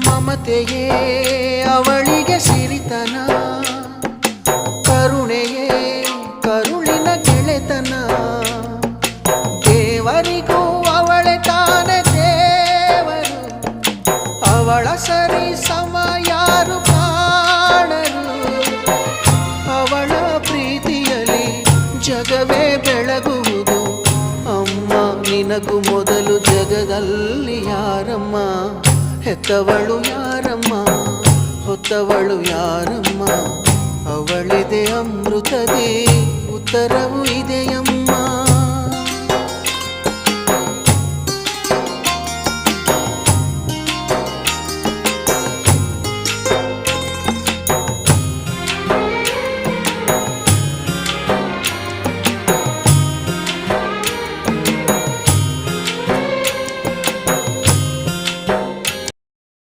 ಮಮತೆಯೇ ಅವಳಿಗೆ ಸಿರಿತನ, ಕರುಣೆಯೇ ಕರುಳಿನ ಗೆಳೆತನ. ದೇವರಿಗೂ ಅವಳೆ ತಾನೆ ದೇವರು, ಅವಳ ಸರಿ ಸಮ ಯಾರು ಕಾಣರು. ಅವಳ ಪ್ರೀತಿಯಲ್ಲಿ ಜಗವೇ ಬೆಳಗುವುದು. ಅಮ್ಮ ನಿನಗೂ ಮೊದಲು ಜಗದಲ್ಲಿ ಯಾರಮ್ಮ, ಹೆತ್ತವಳು ಯಾರಮ್ಮ, ಹೊತ್ತವಳು ಯಾರಮ್ಮ. ಅವಳಿದೆ ಅಮೃತದೇ ಉತ್ತರವು ಇದೆಯಮ್ಮ.